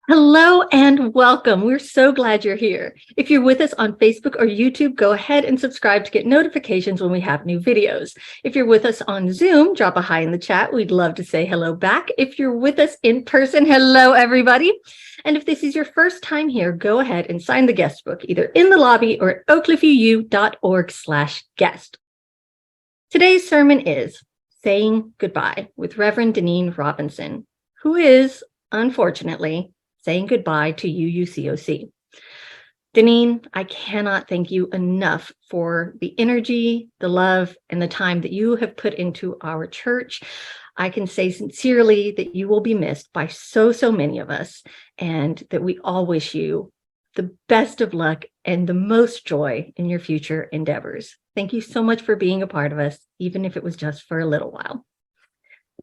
Hello and welcome. We're so glad you're here. If you're with us on Facebook or YouTube, go ahead and subscribe to get notifications when we have new videos. If you're with us on Zoom, drop a hi in the chat. We'd love to say hello back. If you're with us in person, hello everybody. And if this is your first time here, go ahead and sign the guest book either in the lobby or at oakcliffuu.org/guest. Today's sermon is Saying Goodbye with Reverend Deneen Robinson, who is, unfortunately, saying goodbye to UUCOC. Deneen, I cannot thank you enough for the energy, the love, and the time that you have put into our church. I can say sincerely that you will be missed by so many of us, and that we all wish you the best of luck and the most joy in your future endeavors. Thank you so much for being a part of us, even if it was just for a little while.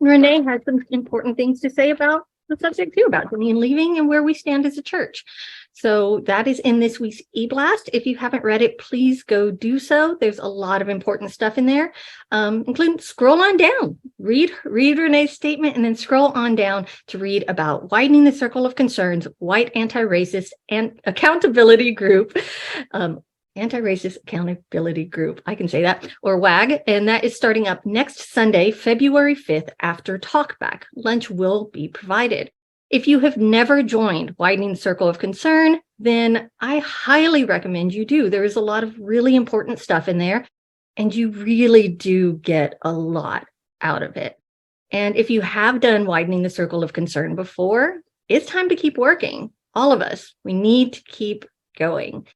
Renee has some important things to say about the subject too, about Deneen leaving and where we stand as a church. So that is in this week's e-blast. If you haven't read it, please go do so. There's a lot of important stuff in there, including scroll on down, read Renee's statement, and then scroll on down to read about widening the circle of concerns, white anti-racist and accountability group, Anti-Racist Accountability Group, I can say that, or WAG, and that is starting up next Sunday, February 5th, after Talkback. Lunch will be provided. If you have never joined Widening the Circle of Concern, then I highly recommend you do. There is a lot of really important stuff in there, and you really do get a lot out of it. And if you have done Widening the Circle of Concern before, it's time to keep working. All of us, we need to keep going.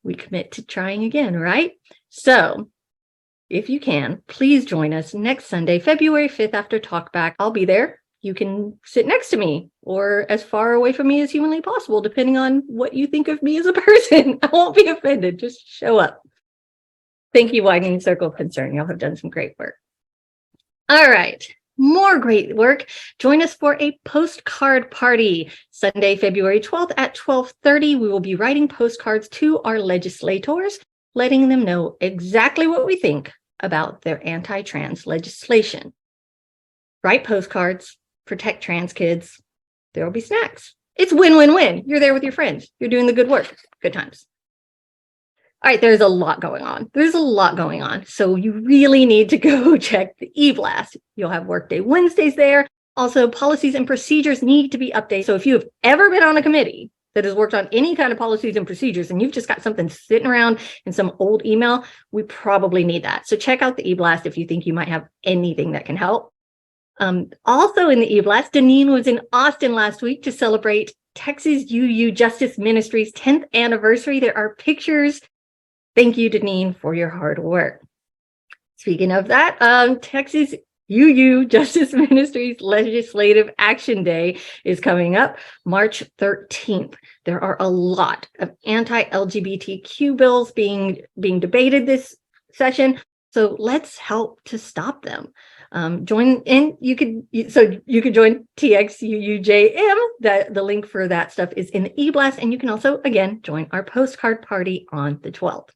We commit to trying again, right? So if you can, please join us next Sunday, February 5th after Talkback. I'll be there. You can sit next to me or as far away from me as humanly possible, depending on what you think of me as a person. I won't be offended. Just show up. Thank you, Widening Circle of Concern. Y'all have done some great work. All right. More great work. Join us for a postcard party Sunday, February 12th at 12:30. We will be writing postcards to our legislators, letting them know exactly what we think about their anti-trans legislation. Write postcards, protect trans kids. There will be snacks. It's win-win-win. You're there with your friends. You're doing the good work. Good times. All right, there's a lot going on. So you really need to go check the e-blast. You'll have Workday Wednesdays there. Also, policies and procedures need to be updated. So if you have ever been on a committee that has worked on any kind of policies and procedures and you've just got something sitting around in some old email, we probably need that. So check out the e-blast if you think you might have anything that can help. Also in the e-blast, Deneen was in Austin last week to celebrate Texas UU Justice Ministry's 10th anniversary. There are pictures. Thank you, Deneen, for your hard work. Speaking of that, Texas UU Justice Ministries Legislative Action Day is coming up March 13th. There are a lot of anti-LGBTQ bills being debated this session, so let's help to stop them. Join in. You could join TXUUJM. The link for that stuff is in the e-blast, and you can also again join our postcard party on the 12th.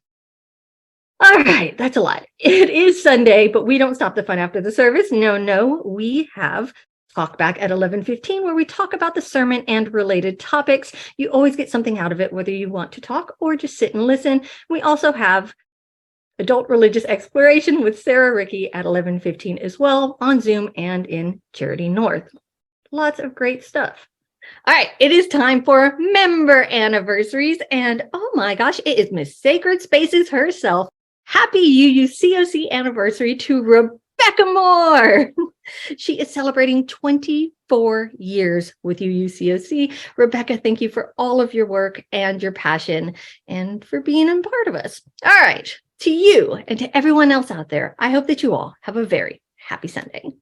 All right, that's a lot. It is Sunday, but we don't stop the fun after the service. No, we have Talkback at 11:15 where we talk about the sermon and related topics. You always get something out of it, whether you want to talk or just sit and listen. We also have Adult Religious Exploration with Sarah Ricky at 11:15 as well on Zoom and in Charity North. Lots of great stuff. All right, it is time for member anniversaries. And oh my gosh, it is Miss Sacred Spaces herself. Happy UUCOC anniversary to Rebecca Moore. She is celebrating 24 years with UUCOC. Rebecca, thank you for all of your work and your passion and for being a part of us. All right, to you and to everyone else out there, I hope that you all have a very happy Sunday.